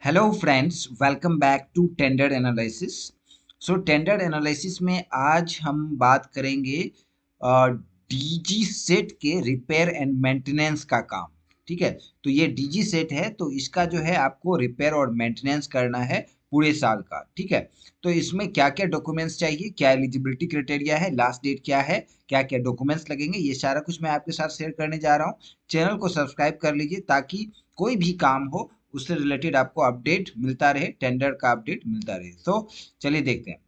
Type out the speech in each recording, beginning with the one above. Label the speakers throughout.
Speaker 1: Hello friends, welcome back to tender analysis. Tender analysis में आज हम बात करेंगे डीजी सेट के रिपेयर एंड मेंटेनेंस का काम। ठीक है, तो ये डीजी सेट है, तो इसका जो है आपको रिपेयर और मेंटेनेंस करना है पूरे साल का। ठीक है, तो इसमें क्या क्या डॉक्यूमेंट्स चाहिए, क्या एलिजिबिलिटी क्राइटेरिया है, लास्ट डेट क्या है, क्या क्या डॉक्यूमेंट्स लगेंगे, ये सारा कुछ मैं आपके साथ शेयर करने जा रहा हूँ। चैनल को सब्सक्राइब कर लीजिए ताकि कोई भी काम हो उससे रिलेटेड आपको अपडेट मिलता रहे, टेंडर का अपडेट मिलता रहे। चलिए देखते हैं।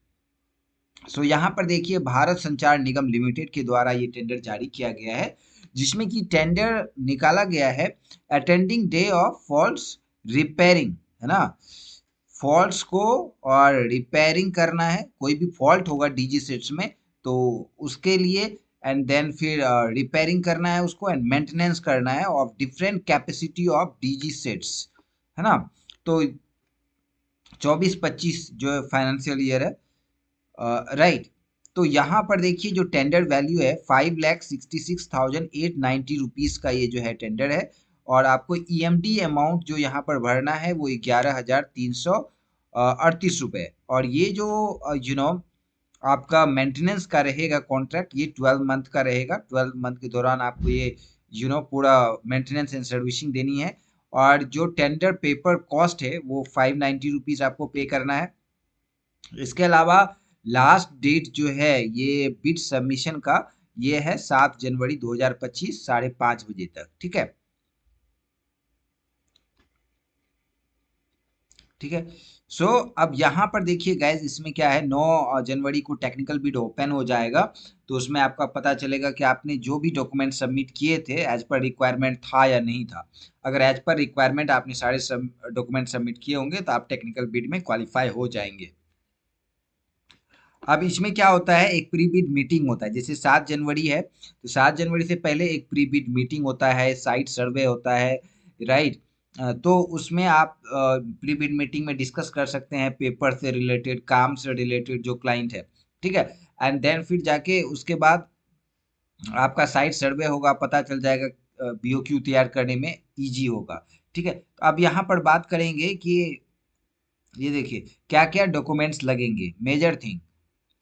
Speaker 1: यहाँ पर देखिए, भारत संचार निगम लिमिटेड के द्वारा ये टेंडर जारी किया गया है, जिसमें कि टेंडर निकाला गया है attending day of faults repairing, है ना। फॉल्ट्स को और रिपेयरिंग करना है, कोई भी फॉल्ट होगा डीजी सेट्स में तो उसके लिए, एंड देन फिर रिपेयरिंग करना है उसको, एंड मेंटेनेंस करना है of different capacity of DG sets, है ना। तो 24-25 जो फाइनेंशियल ईयर है, राइट। तो यहाँ पर देखिए, जो टेंडर वैल्यू है 5,66,890 का ये जो है टेंडर है। और आपको ईएमडी अमाउंट जो यहाँ पर भरना है वो 11,338 रुपये। और ये जो आपका मेंटेनेंस का रहेगा कॉन्ट्रैक्ट, ये 12 मंथ का रहेगा। 12 मंथ के दौरान आपको ये पूरा मेंटेनेंस एंड सर्विसिंग देनी है। और जो टेंडर पेपर कॉस्ट है वो 590 रुपीज आपको पे करना है। इसके अलावा लास्ट डेट जो है ये बिड सबमिशन का, ये है 7 जनवरी 2025 5:30 बजे तक। ठीक है, ठीक है। अब यहाँ पर देखिए गाइज, इसमें क्या है, 9 जनवरी को टेक्निकल बिड ओपन हो जाएगा। तो उसमें आपका पता चलेगा कि आपने जो भी डॉक्यूमेंट सबमिट किए थे एज पर रिक्वायरमेंट था या नहीं था। अगर एज पर रिक्वायरमेंट आपने सारे डॉक्यूमेंट सबमिट किए होंगे तो आप टेक्निकल बिड में क्वालिफाई हो जाएंगे। अब इसमें क्या होता है, एक प्री बिड मीटिंग होता है। जैसे 7 जनवरी है तो 7 जनवरी से पहले एक प्री बिड मीटिंग होता है, साइट सर्वे होता है, राइट। तो उसमें आप प्री बिड मीटिंग में डिस्कस कर सकते हैं पेपर से रिलेटेड, काम से रिलेटेड जो क्लाइंट है। ठीक है, एंड देन फिर जाके उसके बाद आपका साइट सर्वे होगा, पता चल जाएगा, बीओक्यू तैयार करने में इजी होगा। ठीक है, तो अब यहाँ पर बात करेंगे कि ये देखिए क्या क्या डॉक्यूमेंट्स लगेंगे, मेजर थिंग,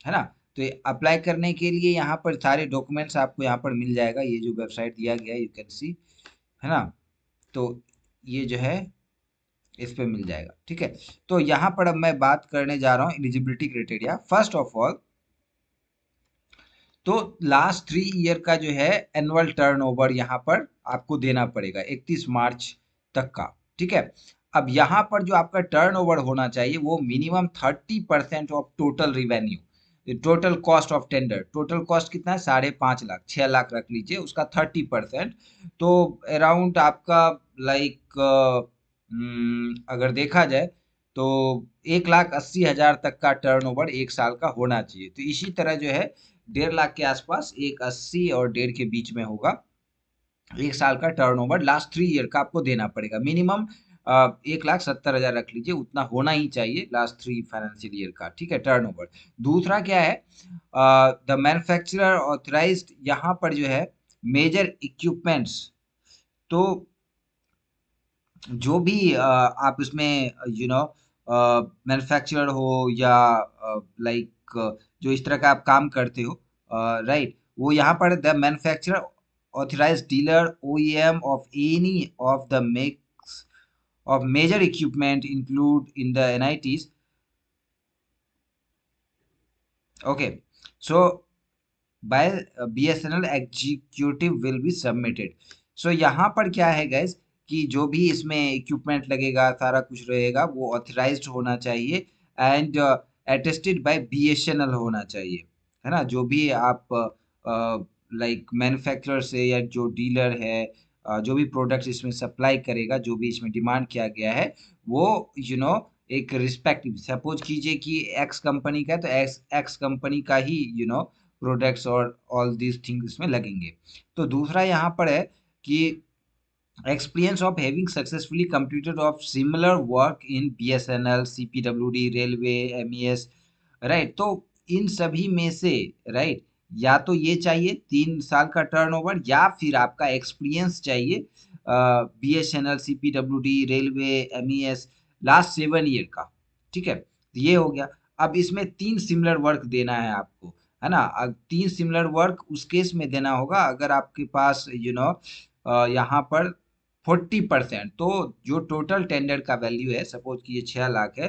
Speaker 1: है ना। तो ये अप्लाई करने के लिए यहाँ पर सारे डॉक्यूमेंट्स आपको यहाँ पर मिल जाएगा, ये जो वेबसाइट दिया गया है यू कैन सी, है ना। तो ये जो है इस पे मिल जाएगा। ठीक है, तो यहाँ पर अब मैं बात करने जा रहा हूँ eligibility criteria. First of all, तो लास्ट 3 ईयर का जो है एनुअल टर्नओवर यहाँ पर आपको देना पड़ेगा 31 मार्च तक का। ठीक है, अब यहाँ पर जो आपका टर्नओवर होना चाहिए वो minimum 30% of total revenue. Total cost of tender, total cost कितना है, 5.5 लाख, 6 लाख रख लीजिए, उसका 30%। तो अराउंड आपका लाइक, अगर देखा जाए तो 1,80,000 तक का टर्नओवर एक साल का होना चाहिए। तो इसी तरह जो है 1.5 लाख के आसपास, 1,80 और 1.5 के बीच में होगा एक साल का टर्नओवर। लास्ट 3 ईयर का आपको देना पड़ेगा मिनिमम। 1,70,000 रख लीजिए, उतना होना ही चाहिए लास्ट 3 फाइनेंशियल ईयर का। ठीक है, टर्नओवर। दूसरा क्या है, द मैन्युफैक्चरर ऑथराइज्ड, यहाँ पर जो है मेजर इक्विपमेंट्स। तो जो भी आप इसमें मैन्युफैक्चरर हो या लाइक जो इस तरह का आप काम करते हो, राइट, वो यहाँ पर the manufacturer authorised dealer OEM of any of the makes of major equipment include in the NITs. Okay, so by BSNL executive will be submitted. यहाँ पर क्या है गैस, कि जो भी इसमें इक्विपमेंट लगेगा, सारा कुछ रहेगा, वो ऑथराइज्ड होना चाहिए एंड अटेस्टेड बाय बीएसएनएल होना चाहिए, है ना। जो भी आप लाइक मैन्युफैक्चरर से या जो डीलर है, जो भी प्रोडक्ट्स इसमें सप्लाई करेगा, जो भी इसमें डिमांड किया गया है, वो एक रिस्पेक्टिव, सपोज कीजिए कि एक्स कंपनी का है तो एक्स एक्स कंपनी का ही प्रोडक्ट्स और ऑल दीज थिंग्स इसमें लगेंगे। तो दूसरा यहाँ पर है कि experience of having successfully completed of similar work in BSNL, CPWD, railway, MES, right. तो इन सभी में से, राइट, या तो ये चाहिए 3 साल का टर्नओवर, या फिर आपका एक्सपीरियंस चाहिए BSNL, CPWD, railway, MES, last 7 year का, ठीक है। तो ये हो गया। अब इसमें 3 सिमिलर वर्क देना है आपको, है ना। अब 3 सिमिलर वर्क उस केस में देना होगा अगर आपके पास यहाँ पर 40%, तो जो टोटल टेंडर का वैल्यू है, सपोज कि ये 6 लाख है,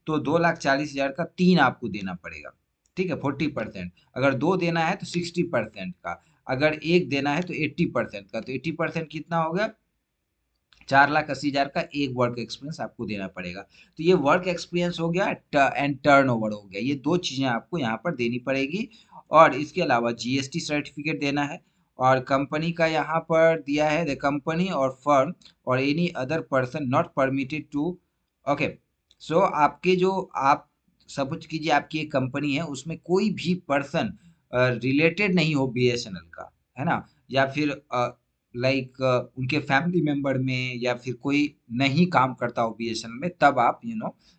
Speaker 1: तो 2,40,000 का 3 आपको देना पड़ेगा, ठीक है। 40%, अगर 2 देना है तो 60% का, अगर 1 देना है तो 80% का, तो 80% कितना हो गया, 4,80,000 का एक वर्क एक्सपीरियंस आपको देना पड़ेगा। तो ये वर्क एक्सपीरियंस हो गया एंड टर्नओवर हो गया, ये दो चीजें आपको यहाँ पर देनी पड़ेगी। और इसके अलावा जीएसटी सर्टिफिकेट देना है, और कंपनी का यहाँ पर दिया है, द कंपनी और फर्म और any other person not permitted to, okay. So आपके जो आप सपोज कीजिए आपकी एक कंपनी है, उसमें कोई भी पर्सन रिलेटेड नहीं हो बीएसएनएल का, है ना, या फिर लाइक उनके फैमिली मेंबर में या फिर कोई नहीं काम करता हो बीएसएनएल में, तब आप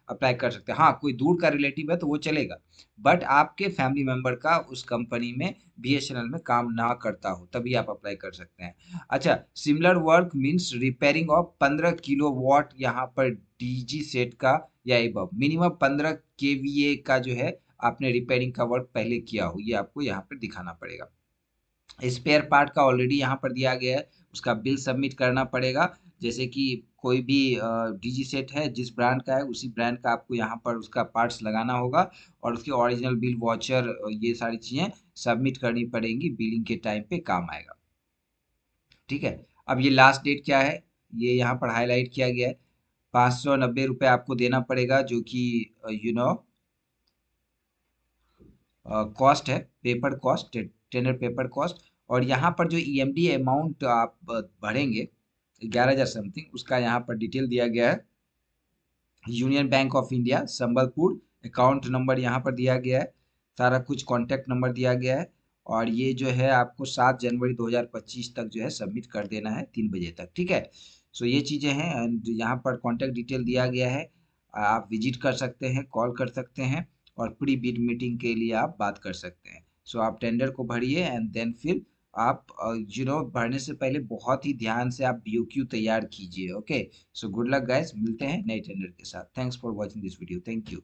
Speaker 1: अप्लाई कर सकते हैं। हाँ, कोई दूर का रिलेटिव है तो वो चलेगा, बट आपके फैमिली मेंबर का उस कंपनी में बीएसएनएल में काम ना करता हो तभी आप अप्लाई कर सकते हैं। अच्छा, similar work means repairing of 15 kilowatt यहाँ पर डीजी सेट का या एबव, मिनिमम 15 केवीए का जो है आपने रिपेयरिंग का वर्क पहले किया हो, ये आपको यहाँ पर दिखाना पड़ेगा। स्पेयर पार्ट का ऑलरेडी यहाँ पर दिया गया है, उसका बिल सबमिट करना पड़ेगा। जैसे कि कोई भी डीजी सेट है जिस ब्रांड का है, उसी ब्रांड का आपको यहाँ पर उसका पार्ट्स लगाना होगा, और उसके ओरिजिनल बिल वॉचर ये सारी चीज़ें सबमिट करनी पड़ेंगी, बिलिंग के टाइम पे काम आएगा, ठीक है। अब ये लास्ट डेट क्या है, ये यहाँ पर हाईलाइट किया गया है। 590 रुपये आपको देना पड़ेगा, जो कि यू नो कॉस्ट है, paper cost, tender paper cost. और यहाँ पर जो ईएमडी अमाउंट आप भरेंगे 11,000 समथिंग, उसका यहाँ पर डिटेल दिया गया है। Union bank of India Sambalpur, account number यहाँ पर दिया गया है, सारा कुछ कॉन्टैक्ट नंबर दिया गया है। और ये जो है आपको 7 जनवरी 2025 तक जो है सबमिट कर देना है 3 बजे तक, ठीक है। सो ये चीज़ें हैं, एंड यहाँ पर कॉन्टैक्ट डिटेल दिया गया है, आप विजिट कर सकते हैं, कॉल कर सकते हैं, और प्री बिड मीटिंग के लिए आप बात कर सकते हैं। सो आप टेंडर को भरिए, एंड देन फिर आप भरने से पहले बहुत ही ध्यान से आप बीओक्यू तैयार कीजिए, okay. So good luck guys, मिलते हैं नए टेंडर के साथ। Thanks for watching this video, thank you.